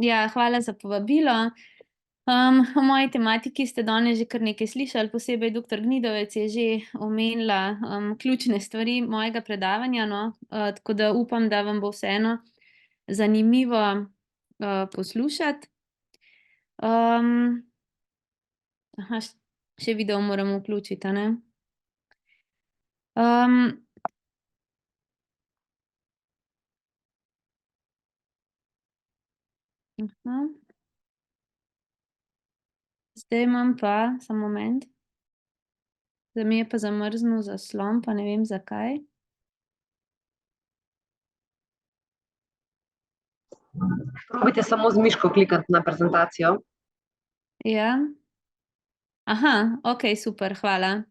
Ja, hvala za povabilo. O moji tematiki ste danes že kar nekaj slišali, posebej dr. Gnidovec je že omenila ključne stvari mojega predavanja, no? Tako da upam, da vam bo vseeno zanimivo poslušati. Aha, še video moram vključiti, a ne? Aha. Zdaj imam pa, samo moment, zdaj mi je pa zamrznil zaslon, pa ne vem zakaj. Probajte samo z miško klikati na prezentacijo. Ja. Aha, ok, super, hvala.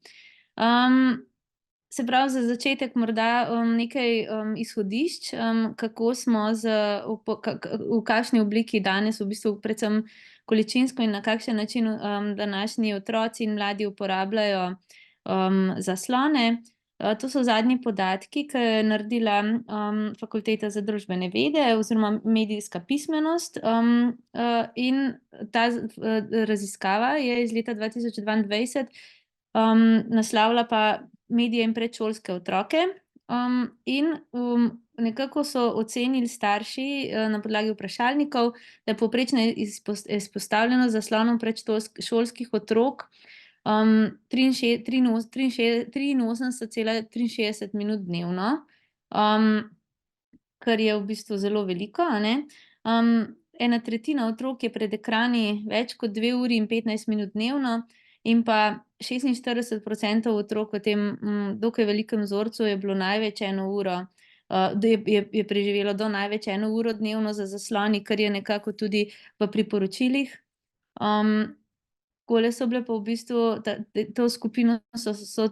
Se pravi, za začetek morda nekaj izhodišč, kako smo v kakšni obliki danes, v bistvu predvsem količinsko in na kakšen način današnji otroci in mladi uporabljajo zaslone. To so zadnji podatki, ki je naredila Fakulteta za družbene vede oziroma medijska pismenost, in ta raziskava je iz leta 2022, naslavlja pa medije in predšolske otroke, in nekako so ocenili starši na podlagi vprašalnikov, da je povprečna izpostavljenost zaslonom predšolskih otrok 83,63 minut dnevno, kar je v bistvu zelo veliko, a ne? Ena tretjina otrok je pred ekrani več kot 2 uri in 15 minut dnevno in pa 46% otrok v tem dokaj velikem vzorcu je bilo največ 1 uro, je preživelo do največ 1 uro dnevno za zasloni, kar je nekako tudi v priporočilih. Takole so bile pa v bistvu, to skupino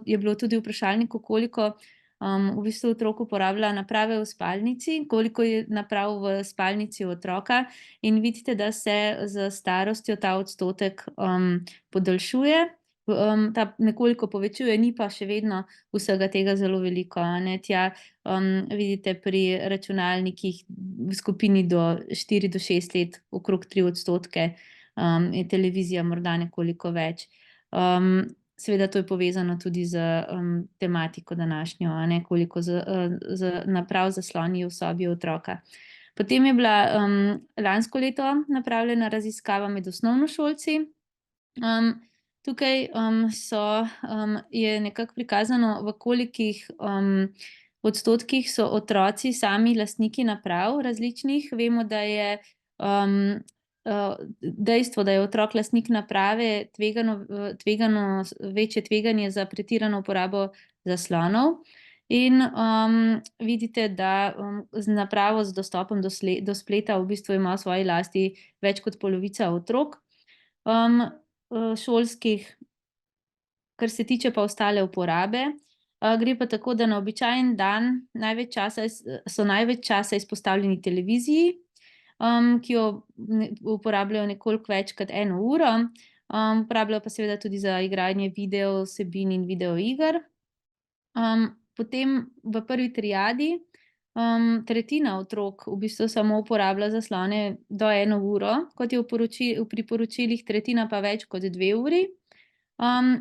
je bilo tudi v vprašalniku, koliko v bistvu otrok uporablja naprave v spalnici, koliko je naprav v spalnici otroka, in vidite, da se z starostjo ta odstotek podaljšuje, ta nekoliko povečuje, ni pa še vedno vsega tega zelo veliko, a ne? Tja vidite pri računalnikih v skupini do 4 do 6 let okrog 3 odstotke, je televizija morda nekoliko več. Seveda to je povezano tudi z tematiko današnjo, a ne, koliko naprav zaslonijo v sobi otroka. Potem je bila lansko leto napravljena raziskava med osnovnošolci. Tukaj je nekako prikazano, v kolikih odstotkih so otroci sami lastniki naprav različnih. Vemo, da je dejstvo, da je otrok lastnik naprave, tvegano, večje tveganje za pretirano uporabo zaslonov. In vidite, da z napravo z dostopom do spleta v bistvu ima v svoji lasti več kot polovica otrok šolskih. Kar se tiče pa ostale uporabe, gre pa tako, da na običajen dan so največ časa izpostavljeni televiziji, ki jo uporabljajo nekoliko več kot 1 uro, uporabljajo pa seveda tudi za igranje video vsebin in videoiger. Potem v prvi triadi tretjina otrok v bistvu samo uporablja zaslone do 1 uro, kot je v priporočilih, tretjina pa več kot 2 uri.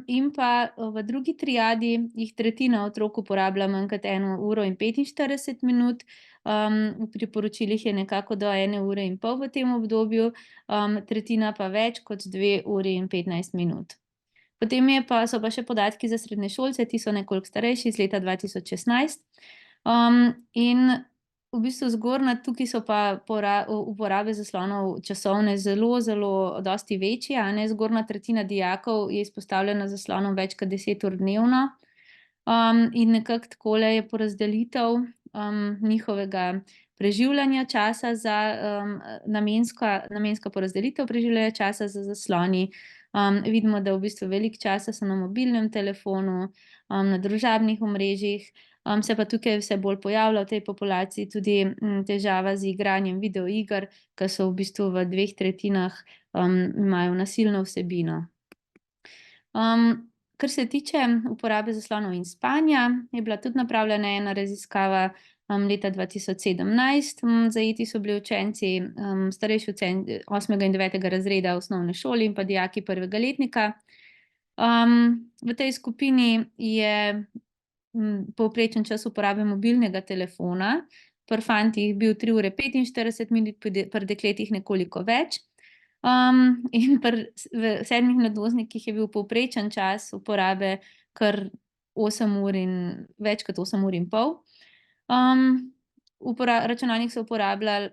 In pa v drugi triadi jih tretjina otrok uporablja manj kot 1 uro in 45 minut, v priporočilih je nekako do 1 ure in pol v tem obdobju, tretjina pa več kot 2 uri in 15 minut. Potem so pa še podatki za srednješolce, ti so nekoliko starejši, iz leta 2016. In v bistvu tukaj so pa uporabe zaslonov časovne zelo, zelo dosti večje, a ne, zgornja tretjina dijakov je izpostavljena zaslonom več kot 10 ur dnevno. In nekako takole je porazdelitev njihovega preživljanja časa za namenska porazdelitev preživljanja časa za zasloni. Vidimo, da v bistvu veliko časa so na mobilnem telefonu, na družabnih omrežjih, se pa tukaj vse bolj pojavlja v tej populaciji tudi težava z igranjem videoiger, ki so v bistvu v 2 tretjinah imajo nasilno vsebino. Kar se tiče uporabe zaslonov in spanja, je bila tudi napravljena ena raziskava leta 2017. Zajeti so bili učenci, starejši učenci 8. in 9. razreda osnovne šole in pa dijaki 1. letnika. V tej skupini je povprečen čas uporabe mobilnega telefona pri fantih bil 3 ure 45 minut, pri dekletih nekoliko več. In pri 7 mladostnikih je bil povprečen čas uporabe kar 8 ur in več kot 8 ur in pol. Računalnik so uporabljali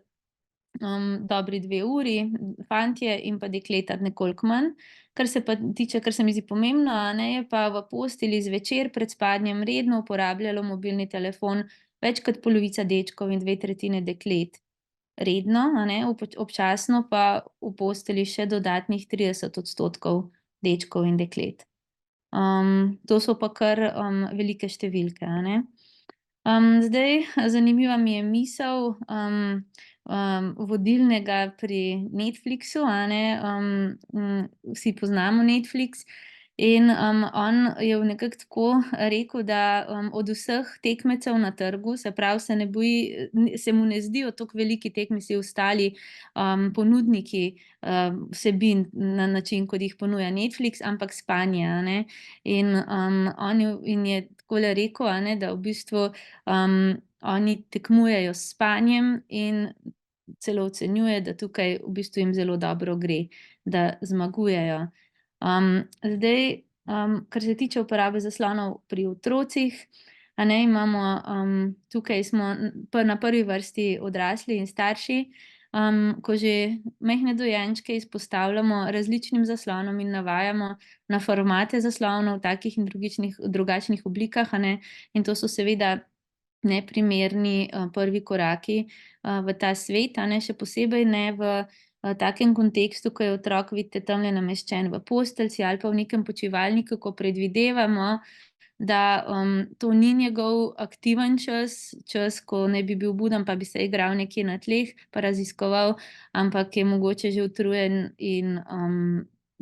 dobri 2 uri, fantje in pa dekleta nekoliko manj. Kar se pa tiče, kar se mi zdi pomembno, je pa v postelji zvečer pred spanjem redno uporabljalo mobilni telefon več kot polovica dečkov in 2/3 deklet. Redno, občasno pa v postelji še dodatnih 30% dečkov in deklet. To so pa kar velike številke, Zdaj, zanimiva mi je misel vodilnega pri Netflixu, vsi poznamo Netflix in on je nekako tako rekel, da od vseh tekmecev na trgu, se pravi, se mu ne zdijo toliko veliki tekmeci ostali ponudniki vsebin na način, kot jih ponuja Netflix, ampak spanje, in on je takole rekel, da v bistvu oni tekmujejo s spanjem in celo ocenjuje, da tukaj v bistvu jim zelo dobro gre, da zmagujejo. Zdaj, kar se tiče uporabe zaslonov pri otrocih, imamo tukaj smo na prvi vrsti odrasli in starši, ko že majhne dojenčke izpostavljamo različnim zaslonom in navajamo na formate zaslonov v takih in drugačnih oblikah, in to so seveda neprimerni prvi koraki v ta svet, še posebej ne v takem kontekstu, ko je otrok, vidite, tamle nameščen v postelji ali pa v nekem počivalniku, ko predvidevamo, da to ni njegov aktiven čas, ko naj bi bil buden, pa bi se igral nekje na tleh, pa raziskoval, ampak je mogoče že utrujen in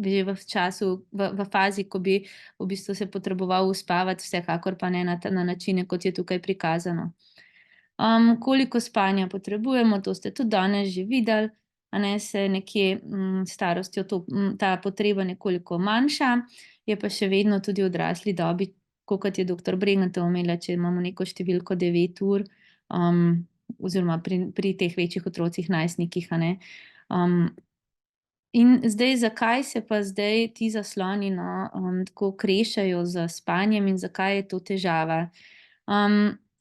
že v času, v fazi, ko bi v bistvu se potreboval uspavati, vsekakor pa ne na načine, kot je tukaj prikazano. Koliko spanja potrebujemo, to ste tudi danes že videli, se nekje s starostjo ta potreba nekoliko manjša, je pa še vedno tudi v odrasli dobi, kot je doktor Brengetov omenila, če imamo neko številko 9 ur, oziroma pri teh večjih otrocih, najstnikih, In zdaj, zakaj se pa zdaj ti zasloni tako krešajo z spanjem in zakaj je to težava?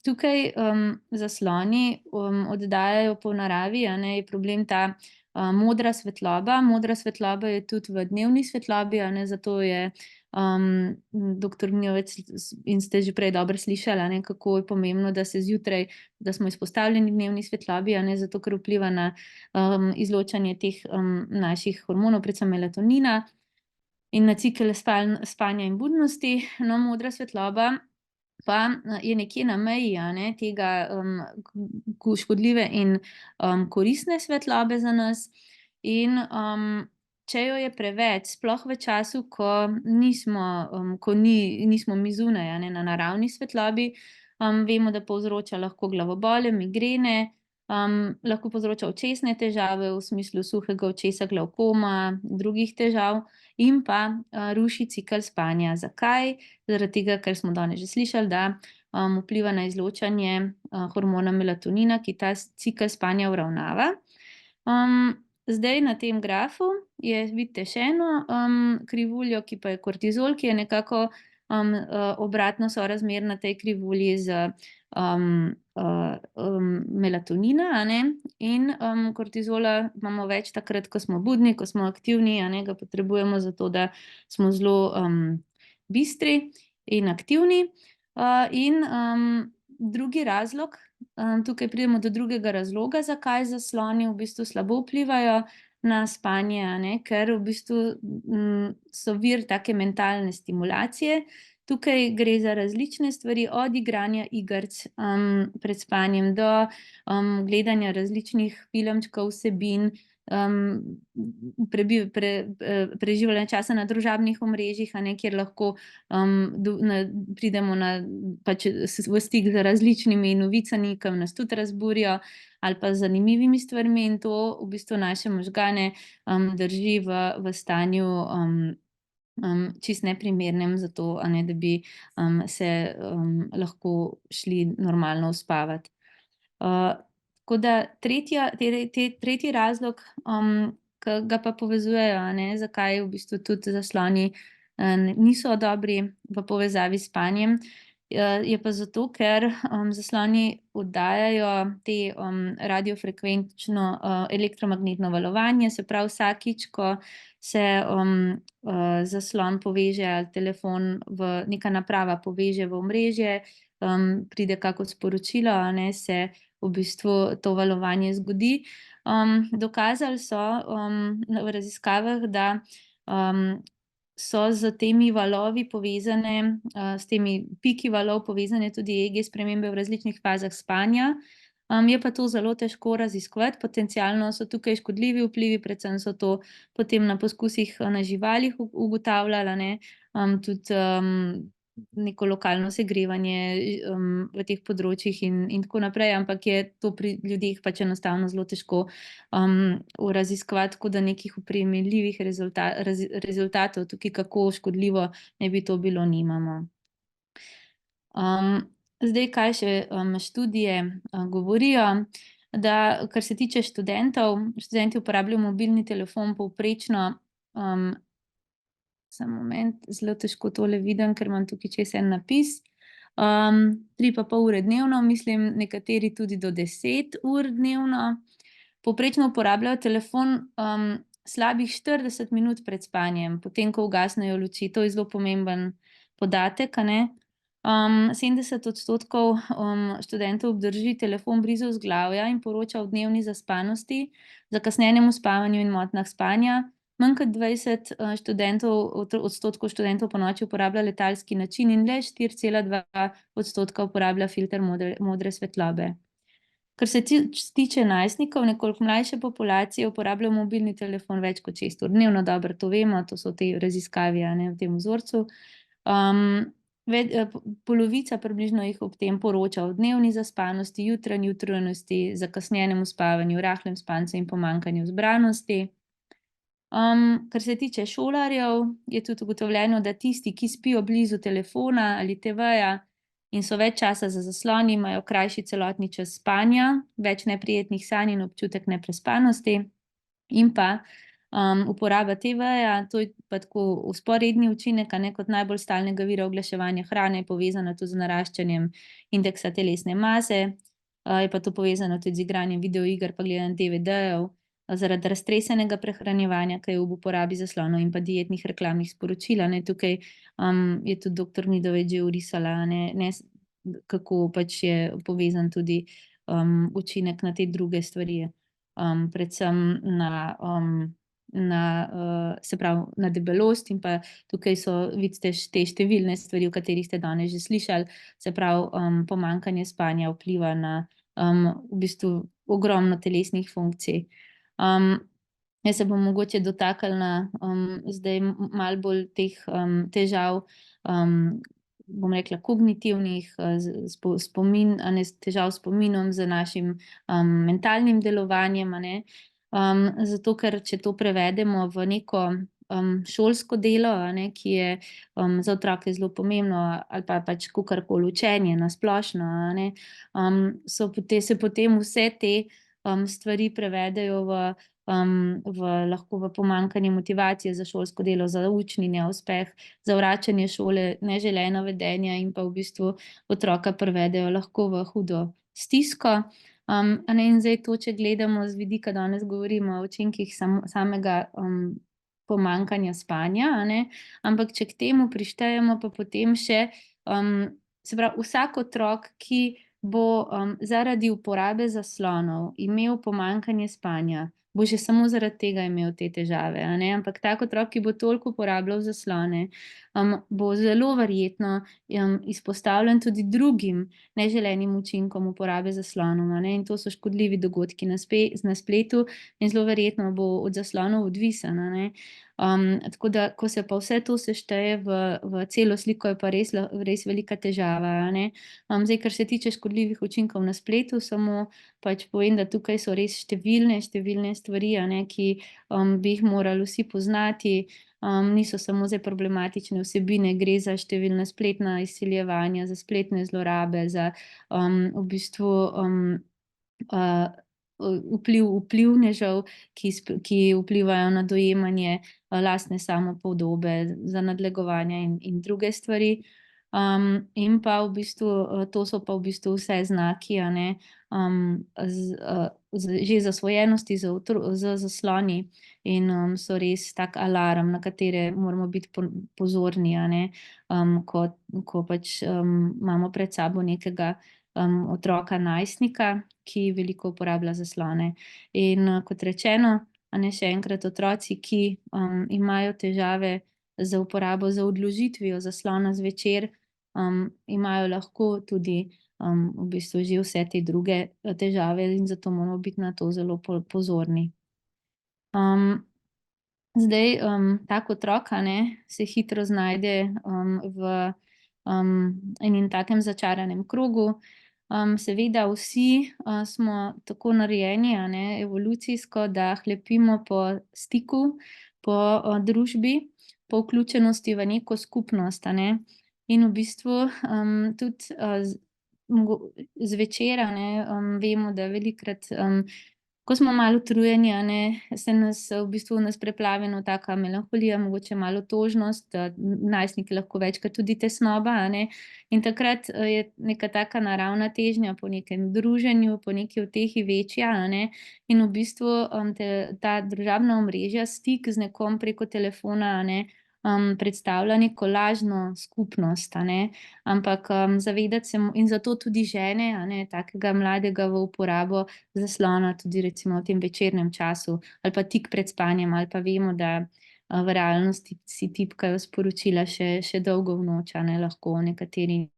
Tukaj zasloni oddajajo po naravi, je problem ta modra svetloba. Modra svetloba je tudi v dnevni svetlobi, zato je doktor Gnjovec in ste že prej dobro slišali, kako je pomembno, da se zjutraj, da smo izpostavljeni dnevni svetlobi, zato ker vpliva na izločanje teh naših hormonov, predvsem melatonina in na cikel spanja in budnosti. No, modra svetloba pa je nekje na meji tega škodljive in koristne svetlobe za nas in če jo je preveč, sploh v času, ko nismo mi zunaj, na naravni svetlobi, vemo, da povzroča lahko glavobole, migrene, lahko povzroča očesne težave v smislu suhega očesa, glavkoma, drugih težav in pa ruši cikel spanja. Zakaj? Zaradi tega, ker smo danes že slišali, da vpliva na izločanje hormona melatonina, ki ta cikel spanja uravnava. Zdaj na tem grafu vidite še eno krivuljo, ki pa je kortizol, ki je nekako obratno sorazmerna tej krivulji z melatonina, in kortizola imamo več takrat, ko smo budni, ko smo aktivni, ga potrebujemo zato, da smo zelo bistri in aktivni. In drugi razlog, tukaj pridemo do drugega razloga, zakaj zasloni v bistvu slabo vplivajo na spanje, ker v bistvu so vir take mentalne stimulacije. Tukaj gre za različne stvari, od igranja igric pred spanjem do gledanja različnih filmčkov, vsebin, preživljanja časa na družabnih omrežjih, kjer lahko pridemo pač v stik z različnimi novicami, ki nas tudi razburijo, ali pa z zanimivimi stvarmi, in to v bistvu naše možgane drži v stanju čist neprimernem za to, da bi se lahko šli normalno uspavati. Tako da tretji razlog, ki ga pa povezujejo, zakaj v bistvu tudi zasloni niso dobri v povezavi s spanjem, je pa zato, ker zasloni oddajajo te radiofrekvenčno elektromagnetno valovanje, se pravi vsakič, ko se zaslon poveže ali telefon neka naprava poveže v omrežje, pride kako sporočilo, se v bistvu to valovanje zgodi. Dokazali so v raziskavah, da so z temi valovi povezane, s temi piki valov povezane tudi EEG spremembe v različnih fazah spanja. Je pa to zelo težko raziskovati, potencialno so tukaj škodljivi vplivi, predvsem so to potem na poskusih na živalih ugotavljali, tudi neko lokalno segrevanje v teh področjih in tako naprej, ampak je to pri ljudeh pač enostavno zelo težko raziskovati, tako da nekih primerljivih rezultatov tukaj, kako škodljivo naj bi to bilo, nimamo. Zdaj, kaj še študije govorijo, da kar se tiče študentov, študenti uporabljajo mobilni telefon povprečno, samo moment, zelo težko tole vidim, ker imam tukaj čez en napis, 3,5 ure dnevno, mislim, nekateri tudi do 10 ur dnevno. Povprečno uporabljajo telefon slabih 40 minut pred spanjem, potem ko ugasnejo luči. To je zelo pomemben podatek, 70% študentov obdrži telefon blizu vzglavja in poroča o dnevni zaspanosti, zakasnjenemu spavanju in motnjah spanja. Manj kot 20 odstotkov študentov ponoči uporablja letalski način in le 4,2% uporablja filter modre svetlobe. Kar se tiče najstnikov, nekoliko mlajše populacije, uporabljajo mobilni telefon več kot 6 ur dnevno. Dobro, to vemo, to so te raziskave v tem vzorcu. Polovica približno jih ob tem poroča o dnevni zaspanosti, jutranji utrujenosti, zakasnjenemu spavanju, rahlem spancu in pomanjkanju zbranosti. Kar se tiče šolarjev, je tudi ugotovljeno, da tisti, ki spijo blizu telefona ali TV-ja in so več časa za zasloni, imajo krajši celotni čas spanja, več neprijetnih sanj in občutek neprespanosti. In pa uporaba TV-ja, to je pa tako vzporedni učinek, kot najbolj stalnega vira oglaševanja hrane, povezana tudi z naraščanjem indeksa telesne mase, je pa to povezano tudi z igranjem videoiger pa gledanjem DVD-jev, zaradi raztresenega prehranjevanja, ki je ob uporabi zaslonov, in pa dietnih reklamnih sporočil. Tukaj je tudi doktor Midovej že orisala, kako pač je povezan tudi učinek na te druge stvari, predvsem se pravi, na debelost, in pa tukaj so, vidite, te številne stvari, o katerih ste danes že slišali, se pravi, pomanjkanje spanja vpliva na v bistvu ogromno telesnih funkcij. Jaz se bom mogoče dotaknila zdaj malo bolj teh težav, bom rekla, kognitivnih, težav s spominom, z našim mentalnim delovanjem, zato ker če to prevedemo v neko šolsko delo, ki je za otroke zelo pomembno, ali pa pač kakorkoli učenje na splošno, se potem vse te stvari prevedejo lahko v pomanjkanje motivacije za šolsko delo, za učni neuspeh, zavračanje šole, neželena vedenja in pa v bistvu otroka prevedejo lahko v hudo stisko. In zdaj to, če gledamo z vidika, danes govorimo o učinkih samega pomanjkanja spanja, ampak če k temu prištejemo pa potem še, se pravi, vsak otrok, ki bo zaradi uporabe zaslonov imel pomanjkanje spanja, bo že samo zaradi tega imel te težave, a ne. Ampak tak otrok, ki bo toliko uporabljal zaslone, bo zelo verjetno, izpostavljen tudi drugim neželenim učinkom uporabe zaslonov, a ne, in to so škodljivi dogodki na na spletu in zelo verjetno bo od zaslonov odvisen, a ne. Tako da, ko se pa vse to sešteje v celo sliko, je pa res velika težava, a ne. Zdaj, kar se tiče škodljivih učinkov na spletu, samo pač povem, da tukaj so res številne stvari, a ne, ki, bi jih morali vsi poznati. Niso samo zdaj problematične vsebine, gre za številna spletna izsiljevanja, za spletne zlorabe, za, v bistvu, vplivnežev, ki vplivajo na dojemanje, lastne samopodobe, za nadlegovanja in druge stvari. In pa v bistvu, to so pa v bistvu vse znaki, a ne, že zasvojenosti z zasloni in, so res tak alarm, na katere moramo biti pozorni, a ne, ko pač, imamo pred sabo nekega, otroka, najstnika, ki veliko uporablja zaslone. In, kot rečeno, a ne, še enkrat, otroci, ki, imajo težave z uporabo, z odložitvijo zaslona zvečer, imajo lahko tudi, v bistvu že vse te druge, težave in zato moramo biti na to zelo pozorni. Zdaj, tak otrok, a ne, se hitro znajde, v, enem takem začaranem krogu. Seveda vsi, smo tako narejeni, a ne, evolucijsko, da hlepimo po stiku, po, družbi, po vključenosti v neko skupnost, a ne. In v bistvu, tudi, zvečer, a ne, vemo, da velikokrat, ko smo malo utrujeni, a ne, v bistvu nas preplavi ena taka melanholija, mogoče malo tožnost, najstniki lahko večkrat tudi tesnoba, a ne. In takrat, je neka taka naravna težnja po nekem druženju, po neki utehi večja, a ne. In v bistvu, ta družabna omrežja, stik z nekom preko telefona, a ne, predstavlja neko lažno skupnost, a ne. Ampak, zavedati se in zato tudi žene, a ne, takega mladega v uporabo zaslona tudi recimo v tem večernem času ali pa tik pred spanjem ali pa vemo, da, v realnosti si tipkajo sporočila še dolgo v noč, a ne, lahko nekateri,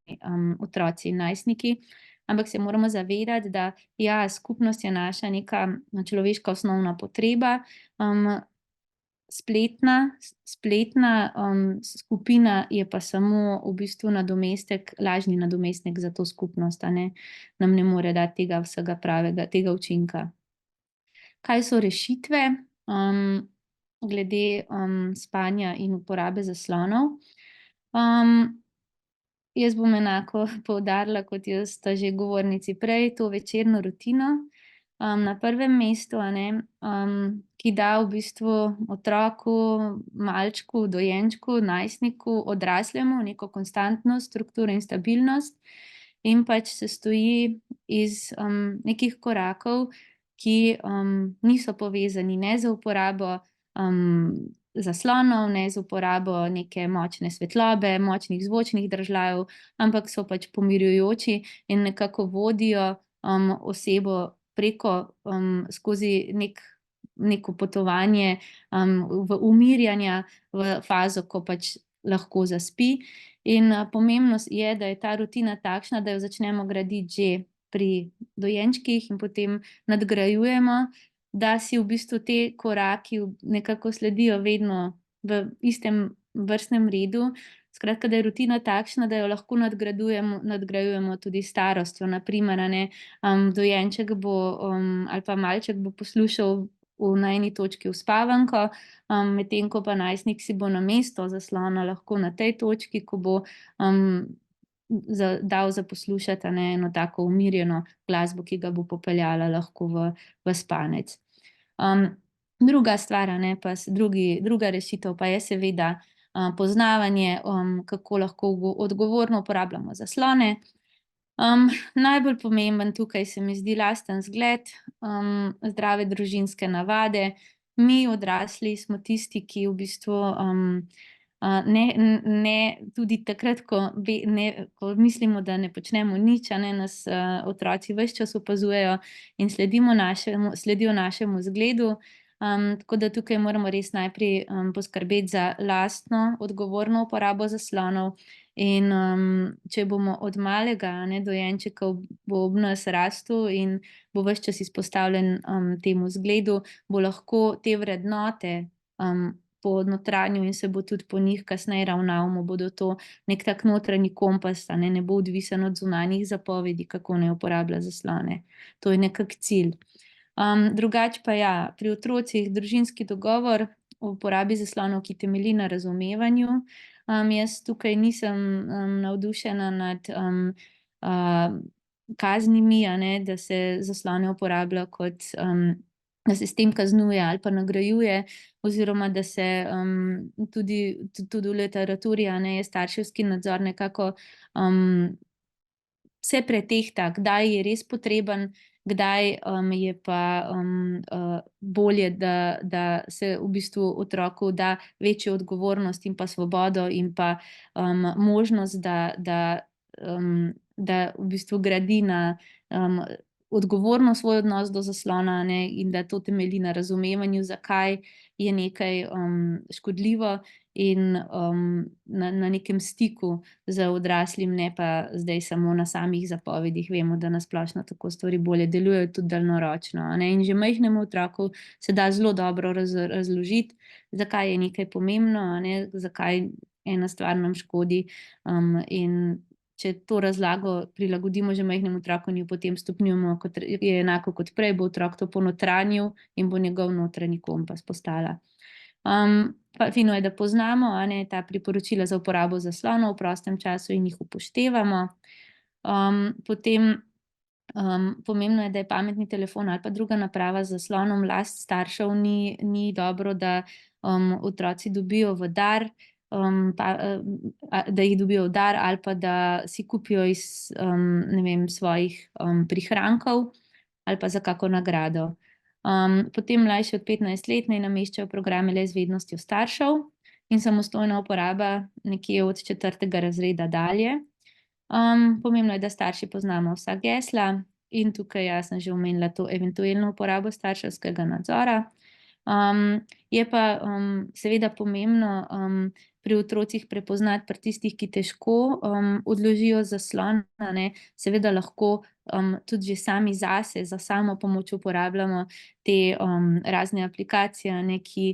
otroci in najstniki. Ampak se moramo zavedati, da ja, skupnost je naša neka človeška osnovna potreba, spletna, skupina je pa samo v bistvu nadomestek, lažni nadomestek za to skupnost, a ne. Nam ne more dati tega vsega pravega, tega učinka. Kaj so rešitve, glede, spanja in uporabe zaslonov? Jaz bom enako poudarila kot že govornici prej, to večerno rutino, na prvem mestu, a ne, ki da v bistvu otroku, malčku, dojenčku, najstniku, odraslemu neko konstantno strukturo in stabilnost in pač sestoji iz, nekih korakov, ki, niso povezani ne z uporabo, zaslonov, ne z uporabo neke močne svetlobe, močnih zvočnih držljajev, ampak so pač pomirjujoči in nekako vodijo, osebo preko, skozi neko potovanje, v umirjanja, v fazo, ko pač lahko zaspi. In, pomembno je, da je ta rutina takšna, da jo začnemo graditi že pri dojenčkih in potem nadgrajujemo, da si v bistvu ti koraki nekako sledijo vedno v istem vrstnem redu. Skratka, da je rutina takšna, da jo lahko nadgrajujemo tudi s starostjo. Na primer, a ne, dojenček bo, ali pa malček bo poslušal na eni točki uspavanko, medtem ko pa najstnik si bo namesto zaslona lahko na tej točki, ko bo, dal za poslušati, a ne, eno tako umirjeno glasbo, ki ga bo popeljala lahko v spanec. Druga stvar, a ne, pa druga rešitev pa je seveda, poznavanje, kako lahko odgovorno uporabljamo zaslone. Najbolj pomemben tukaj se mi zdi lasten zgled, zdrave družinske navade. Mi odrasli smo tisti, ki v bistvu, Ne tudi takrat, ko mislimo, da ne počnemo nič, nas otroci ves čas opazujejo in sledijo našemu zgledu. Tako da tukaj moramo res najprej poskrbeti za lastno odgovorno uporabo zaslonov in če bomo od malega, dojenčeka bo ob nas rastel in bo ves čas izpostavljen temu zgledu, bo lahko te vrednote ponotranjil in se bo tudi po njih kasneje ravnal, mu bodo to nek tak notranji kompas, ne bo odvisen od zunanjih zapovedi, kako naj uporablja zaslone. To je nekak cilj. Drugače pa ja, pri otrocih družinski dogovor o uporabi zaslonov, ki temelji na razumevanju. Jaz tukaj nisem navdušena nad kaznimi, da se zaslone uporablja kot da se s tem kaznuje ali pa nagrajuje, oziroma da se tudi v literaturi je starševski nadzor nekako se pretehta, kdaj je res potreben, kdaj je pa bolje, da se v bistvu otroku da večjo odgovornost in pa svobodo in pa možnost, da v bistvu gradi na odgovorno svoj odnos do zaslona, in da to temelji na razumevanju, zakaj je nekaj škodljivo in na nekem stiku z odraslim, ne pa zdaj samo na samih zapovedih. Vemo, da na splošno tako stvari bolje delujejo, tudi daljnoročno, in že majhnemu otroku se da zelo dobro razložiti, zakaj je nekaj pomembno, zakaj ena stvar nam škodi, in če to razlago prilagodimo že majhnemu otroku in jo potem stopnjujemo, kot je enako kot prej, bo otrok to ponotranjil in bo njegov notranji kompas postala. Pa fino je, da poznamo ta priporočila za uporabo zaslonov v prostem času in jih upoštevamo. Potem pomembno je, da je pametni telefon ali pa druga naprava z zaslonom last staršev. Ni dobro, da otroci dobijo v dar, da jih dobijo v dar ali pa da si kupijo iz ne vem, svojih prihrankov ali pa za kako nagrado. Potem mlajši od 15 let naj nameščajo programe le z vednostjo staršev in samostojna uporaba nekje od 4. razreda dalje. Pomembno je, da starši poznamo vsa gesla in tukaj jaz sem že omenila to eventualno uporabo starševskega nadzora. Je pa seveda pomembno pri otrocih prepoznati pri tistih, ki težko odložijo zaslon, seveda lahko tudi že sami zase, za samo pomoč uporabljamo te razne aplikacije, ki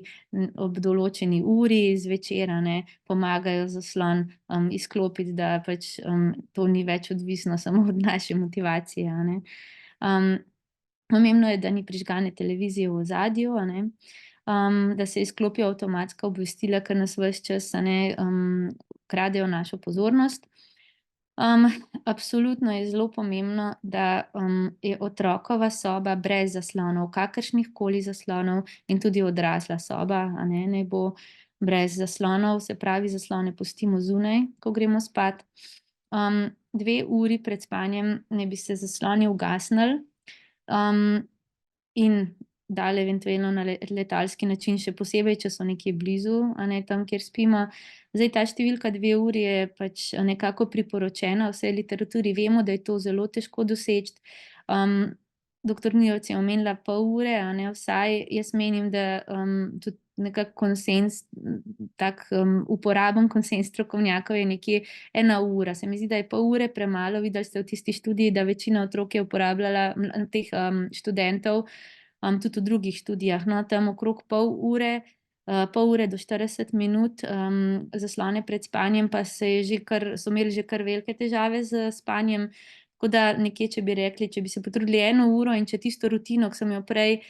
ob določeni uri zvečer pomagajo zaslon izklopiti, da pač to ni več odvisno samo od naše motivacije. Pomembno je, da ni prižgane televizije v ozadju, da se izklopijo avtomatska obvestila, ker nas ves čas kradejo našo pozornost. Absolutno je zelo pomembno, da je otrokova soba brez zaslonov, kakršnihkoli zaslonov, in tudi odrasla soba, naj bo brez zaslonov, se pravi, zaslone pustimo zunaj, ko gremo spat. 2 uri pred spanjem naj bi se zasloni ugasnili in dali eventualno na letalski način, še posebej, če so nekje blizu, tam, kjer spimo. Zdaj, ta številka 2 uri je pač nekako priporočena, v vsej literaturi vemo, da je to zelo težko doseči. Doktor Nijovc je omenila pol ure, vsaj jaz menim, da tudi nekak konsenz, tak uporaben konsenz strokovnjakov je nekje 1 ura. Se mi zdi, da je pol ure premalo. Videli ste v tisti študiji, da večina otrok je uporabljala, teh študentov, tudi v drugih študijah, tam okrog pol ure do 40 minut zaslone pred spanjem, pa so imeli že kar velike težave z spanjem. Tako da nekje, če bi rekli, če bi se potrudili 1 uro in če tisto rutino, ki sem jo prej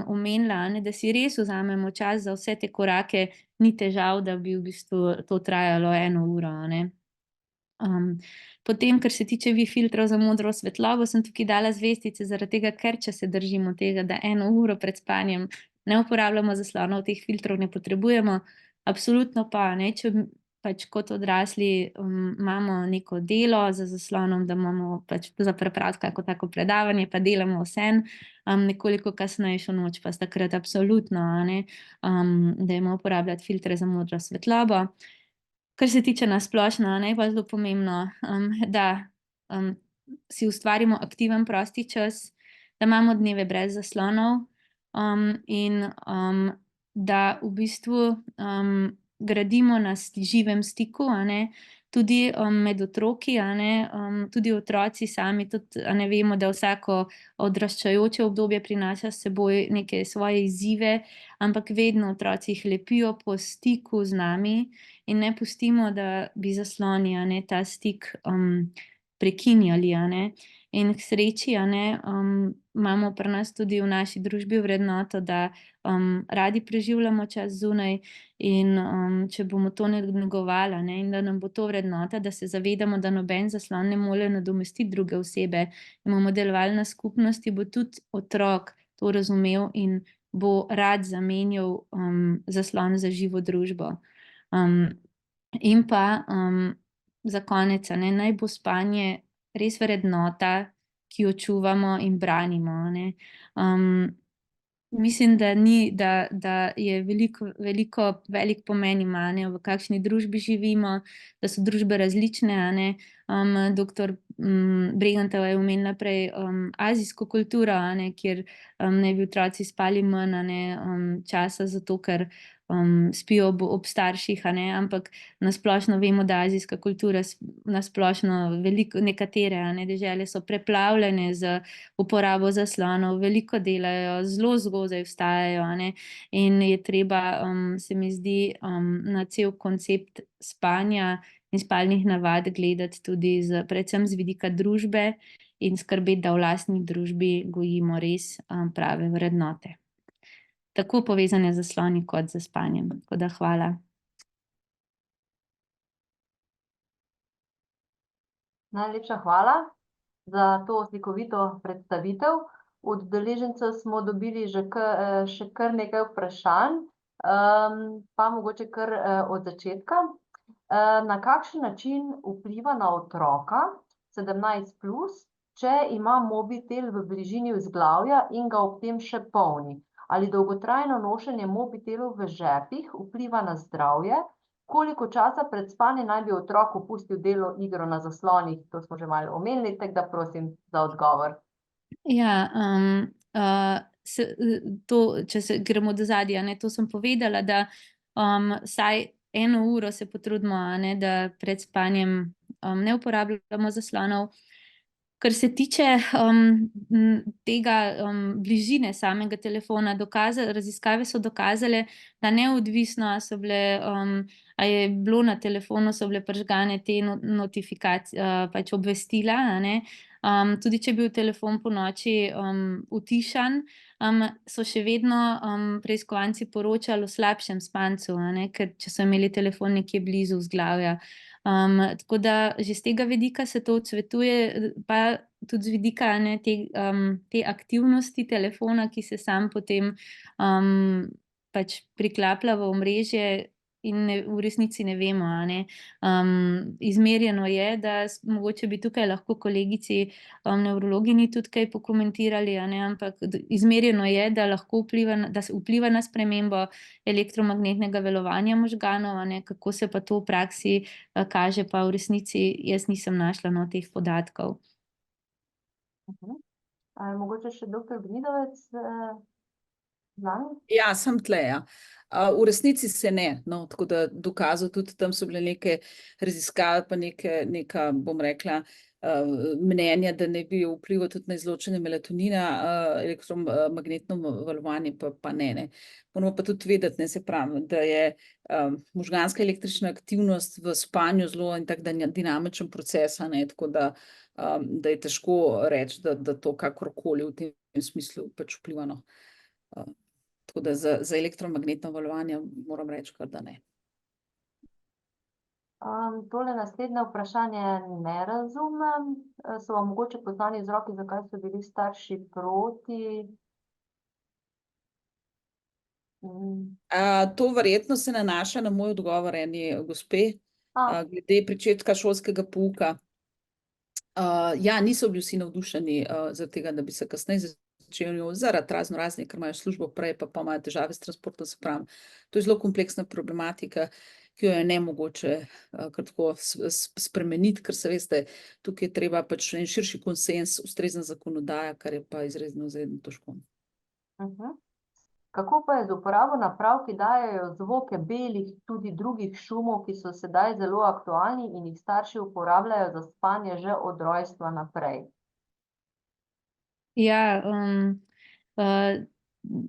omenila, da si res vzamemo čas za vse te korake, ni težav, da bi v bistvu to trajalo 1 uro. Potem, kar se tiče filtrov za modro svetlobo, sem tukaj dala zvezdice, zaradi tega, ker če se držimo tega, da 1 uro pred spanjem ne uporabljamo zaslonov, teh filtrov ne potrebujemo. Absolutno pa, če pač kot odrasli imamo neko delo za zaslonom, da imamo pač za prepraviti kako tako predavanje, pa delamo vseeno, nekoliko kasnejšo noč pa takrat absolutno, dajmo uporabljati filtre za modro svetlobo. Kar se tiče na splošno, je pa zelo pomembno, da si ustvarimo aktiven prosti čas, da imamo dneve brez zaslonov, in da v bistvu gradimo na živem stiku, tudi med otroki, tudi otroci sami, tudi vemo, da vsako odraščajoče obdobje prinaša s seboj neke svoje izzive, ampak vedno otroci jih lepijo po stiku z nami in ne pustimo, da bi zasloni, ta stik prekinjali, in k sreči, imamo pri nas tudi v naši družbi vrednoto, da radi preživljamo čas zunaj in če bomo to negovali, in da nam bo to vrednota, da se zavedamo, da noben zaslon ne more nadomestiti druge osebe, in bomo delovali na skupnosti, bo tudi otrok to razumel in bo rad zamenjal zaslon za živo družbo. In pa za konec, naj bo spanje res vrednota, ki jo čuvamo in branimo, Mislim, da je velik pomen ima, v kakšni družbi živimo, da so družbe različne, Doktor Bregantova je omenila prej azijsko kulturo, kjer naj bi otroci spali manj, časa, zato ker spijo ob starših, ampak na splošno vemo, da azijska kultura na splošno nekatere, dežele so preplavljene z uporabo zaslonov, veliko delajo, zelo zgodaj vstajajo, in je treba, se mi zdi, na cel koncept spanja in spalnih navad gledati tudi predvsem z vidika družbe in skrbeti, da v lastni družbi gojimo res prave vrednote. Tako povezane z zasloni kot z spanjem. Tako da hvala. Najlepša hvala za to slikovito predstavitev. Od udeležencev smo dobili še kar nekaj vprašanj, pa mogoče kar od začetka. Na kakšen način vpliva na otroka 17+, če ima mobitel v bližini vzglavja in ga ob tem še polni? Ali dolgotrajno nošenje mobitelov v žepih vpliva na zdravje? Koliko časa pred spanjem naj bi otrok opustil delo, igro na zaslonih? To smo že malo omenili, tako da prosim za odgovor. Ja, če gremo do ozadja, to sem povedala, da vsaj 1 uro se potrudimo, da pred spanjem ne uporabljamo zaslonov. Kar se tiče tega bližine samega telefona, raziskave so dokazale, da neodvisno, a je bilo na telefonu, so bile prižgane te pač obvestila, tudi če je bil telefon ponoči utišan, so še vedno preiskovanci poročali o slabšem spancu, ker če so imeli telefon nekje blizu vzglavja. Tako da že z tega vidika se to odsvetuje, pa tudi z vidika te aktivnosti telefona, ki se sam potem pač priklaplja v omrežje in v resnici ne vemo, izmerjeno je, da mogoče bi tukaj lahko kolegici nevrologinji tudi kaj pokomentirali, ampak izmerjeno je, da lahko vpliva na spremembo elektromagnetnega valovanja možganov, kako se pa to v praksi kaže, pa v resnici jaz nisem našla teh podatkov. Mogoče še doktor Gnidovec z nami? Ja, sem tle, ja. V resnici se ne, tako da dokazal tudi tam so bile neke raziskave pa neka, bom rekla, mnenja, da ne bi vplival tudi na izločanje melatonina, elektromagnetno valovanje pa ne. Moramo pa tudi vedeti, se pravi, da je možganska električna aktivnost v spanju zelo in tak dinamičen proces, tako da je težko reči, da to kakorkoli v tem smislu pač vpliva, Tako da za elektromagnetno valovanje moram reči, kar da ne. Tole naslednje vprašanje ne razumem. So vam mogoče poznani vzroki, zakaj so bili starši proti? To verjetno se nanaša na moj odgovor eni gospe, glede pričetka šolskega pouka. Ja, niso bili vsi navdušeni zaradi tega, da bi se kasneje začeli zaradi raznih, ker imajo službo prej, pa imajo težave s transportom, se pravi. To je zelo kompleksna problematika, ki jo je nemogoče kar tako spremeniti, ker se veste, tukaj je treba pač en širši konsens, ustrezna zakonodaja, kar je pa izredno težko. Kako pa je z uporabo naprav, ki dajejo zvoke belih, tudi drugih šumov, ki so sedaj zelo aktualni in jih starši uporabljajo za spanje že od rojstva naprej? Ja,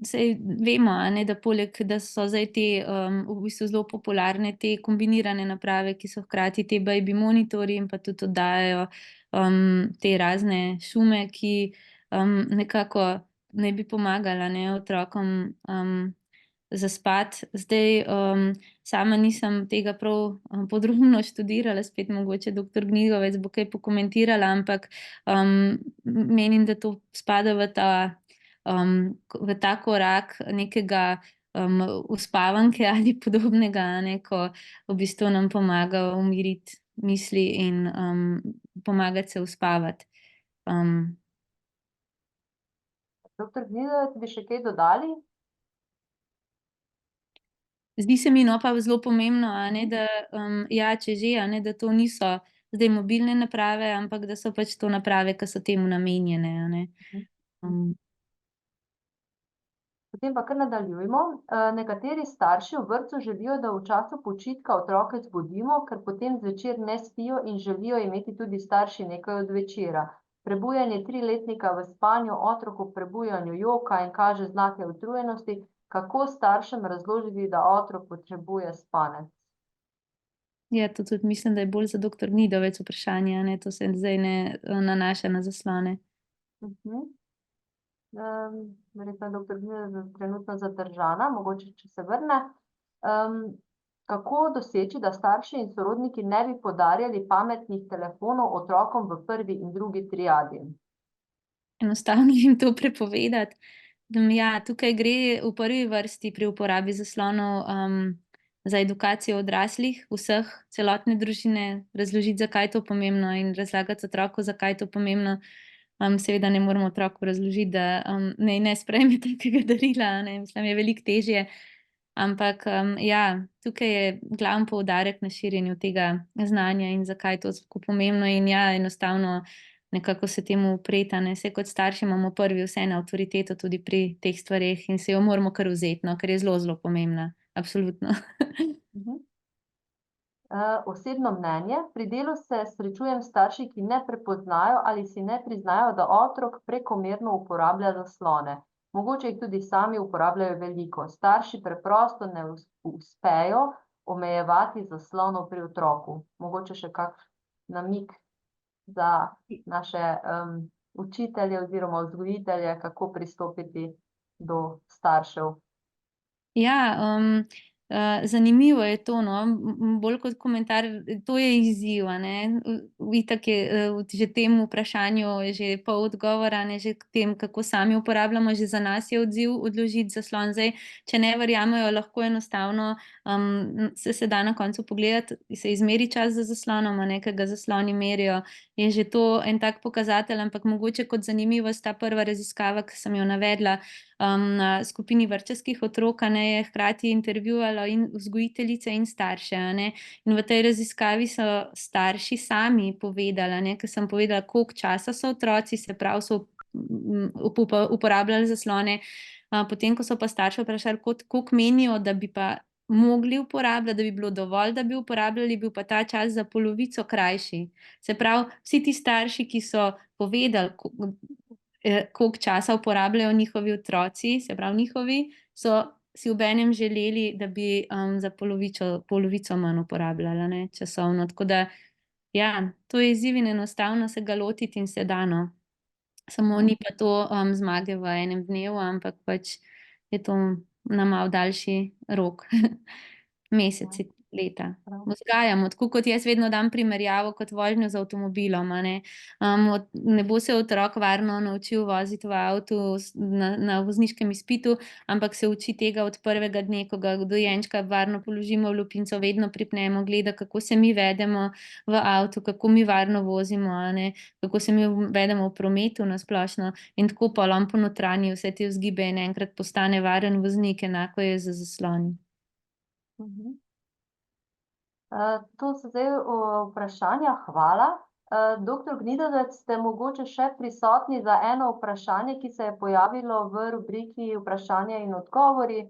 saj vemo, a ne, da poleg, da so zdaj te v bistvu zelo popularne te kombinirane naprave, ki so hkrati te baby monitorji in pa tudi oddajajo te razne šume, ki nekako naj bi pomagala, ne, otrokom zaspati. Zdaj sama nisem tega prav podrobno študirala, spet mogoče doktor Gnidovec bo kaj pokomentirala, ampak menim, da to spada v ta korak nekega uspavanke ali podobnega, a ne, ko v bistvu nam pomaga umiriti misli in pomagati se uspavati. Doktor Gnidovec, bi še kaj dodali? Zdi se mi, no, pa zelo pomembno, a ne, da ja, če že, a ne, da to niso zdaj mobilne naprave, ampak da so pač to naprave, ki so temu namenjene, a ne. Potem pa kar nadaljujmo. Nekateri starši v vrtcu želijo, da v času počitka otroke zbudimo, ker potem zvečer ne spijo in želijo imeti tudi starši nekaj od večera. Prebujanje 3-letnika v spanju, otrok v prebujanju joka in kaže znake utrujenosti. Kako staršem razložiti, da otrok potrebuje spanec? Ja, to tudi mislim, da je bolj za doktor Gnidovec vprašanje, a ne, to se zdaj ne nanaša na zaslone. Verjetno je doktor Gnidovec trenutno zadržana, mogoče če se vrne. Kako doseči, da starši in sorodniki ne bi podarjali pametnih telefonov otrokom v prvi in drugi triadi? Enostavno jim to prepovedati. Ja, tukaj gre v prvi vrsti pri uporabi zaslonov za edukacijo odraslih, vseh, celotne družine, razložiti, zakaj je to pomembno in razlagati otroku, zakaj je to pomembno. Seveda ne moramo otroku razložiti, da naj ne sprejme takega darila, ne, mislim, je veliko težje. Ampak ja, tukaj je glavni poudarek na širjenju tega znanja in zakaj je to tako pomembno in ja, enostavno nekako se temu upreti, a ne. Saj kot starši imamo prvi vseeno avtoriteto tudi pri teh stvareh in se jo moramo kar vzeti, no, ker je zelo, zelo pomembna. Absolutno. Osebno mnenje. Pri delu se srečujem s starši, ki ne prepoznajo ali si ne priznajo, da otrok prekomerno uporablja zaslone. Mogoče jih tudi sami uporabljajo veliko. Starši preprosto ne uspejo omejevati zaslonov pri otroku. Mogoče še kak namig za naše učitelje oziroma vzgojitelje, kako pristopiti do staršev. Ja, zanimivo je to, no, bolj kot komentar, to je izziv, a ne. Itak je že temu vprašanju je že pol odgovora, ne, že k tem, kako sami uporabljamo, že za nas je odziv odložiti zaslon. Zdaj, če ne verjamejo, lahko enostavno se da na koncu pogledati, se izmeri čas za zaslonom, a ne, ker ga zasloni merijo, je že to en tak pokazatelj, ampak mogoče kot zanimivost ta prva raziskava, ki sem jo navedla, na skupini vrtčevskih otrok, a ne, je hkrati intervjuvalo in vzgojiteljice in starše, a ne. In v tej raziskavi so starši sami povedali, a ne, ker sem povedala, koliko časa so otroci, se pravi, so uporabljali zaslone, potem, ko so pa starše vprašali, koliko menijo, da bi pa mogli uporabljati, da bi bilo dovolj, da bi uporabljali, bil pa ta čas za polovico krajši. Se pravi, vsi ti starši, ki so povedali, koliko časa uporabljajo njihovi otroci, se pravi njihovi, so si obenem želeli, da bi za polovico manj uporabljali, ne, časovno. Tako da, ja, to je izziv in enostavno se ga lotiti in se da, no. Samo ni pa to zmage v enem dnevu, ampak pač je to na malo daljši rok. Meseci leta. Prav. Vzgajamo, tako kot jaz vedno dam primerjavo kot vožnjo z avtomobilom, a ne. Ne bo se otrok varno naučil voziti v avtu na vozniškem izpitu, ampak se uči tega od prvega dne, ko ga dojenčka varno položimo v lupinco, vedno pripnemo, gleda, kako se mi vedemo v avtu, kako mi varno vozimo, a ne, kako se mi vedemo v prometu na splošno, in tako pa on ponotranji vse te vzgibe in enkrat postane varen voznik, enako je z zasloni. To so zdaj vprašanja, hvala. Doktor Gnidovec, ste mogoče še prisotni za eno vprašanje, ki se je pojavilo v rubriki vprašanja in odgovori?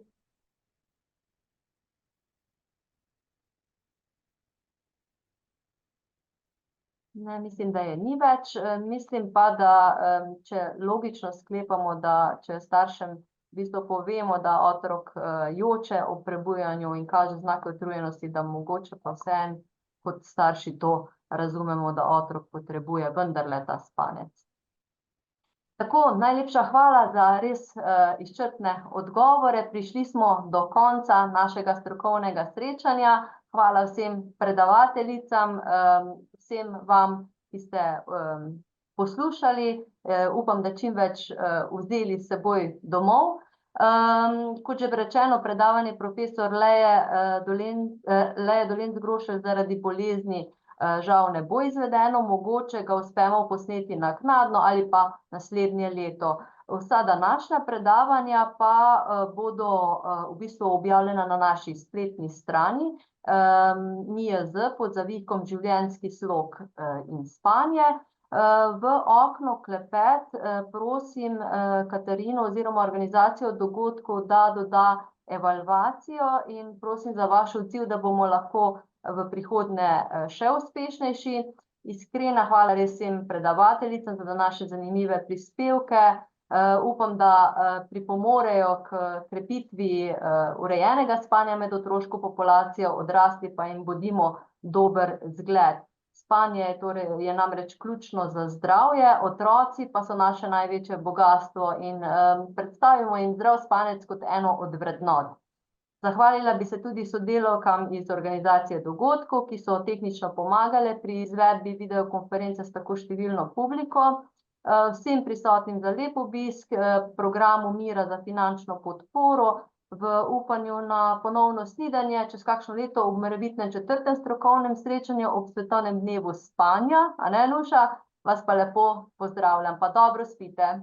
Ne, mislim, da je ni več. Mislim pa, da če logično sklepamo, da če staršem v bistvu povemo, da otrok joče ob prebujanju in kaže znake utrujenosti, da mogoče pa vseeno kot starši to razumemo, da otrok potrebuje vendarle ta spanec. Tako, najlepša hvala za res izčrpne odgovore. Prišli smo do konca našega strokovnega srečanja. Hvala vsem predavateljicam, vsem vam, ki ste poslušali. Upam, da čim več vzeli s seboj domov. Kot že rečeno, predavanje profesor Leje Dolenc Grošelj zaradi bolezni žal ne bo izvedeno, mogoče ga uspemo posneti naknadno ali pa naslednje leto. Vsa današnja predavanja pa bodo v bistvu objavljena na naši spletni strani NIJZ pod zavihkom Življenjski slog in spanje. V okno klepet prosim Katarino oziroma organizacijo dogodkov, da doda evalvacijo, in prosim za vaš odziv, da bomo lahko v prihodnje še uspešnejši. Iskrena hvala res vsem predavateljicam za današnje zanimive prispevke. Upam, da pripomorejo k krepitvi urejenega spanja med otroško populacijo, odrasli pa jim bodimo dober zgled. Spanje je namreč ključno za zdravje, otroci pa so naše največje bogastvo in predstavimo jim zdrav spanec kot eno od vrednot. Zahvalila bi se tudi sodelavkam iz organizacije dogodkov, ki so tehnično pomagale pri izvedbi videokonference s tako številno publiko. Vsem prisotnim za lep obisk, programu Mira za finančno podporo, v upanju na ponovno snidenje čez kakšno leto ob morebitnem 4. strokovnem srečanju ob svetovnem dnevu spanja, a ne, Nuša? Vas pa lepo pozdravljam, pa dobro spite.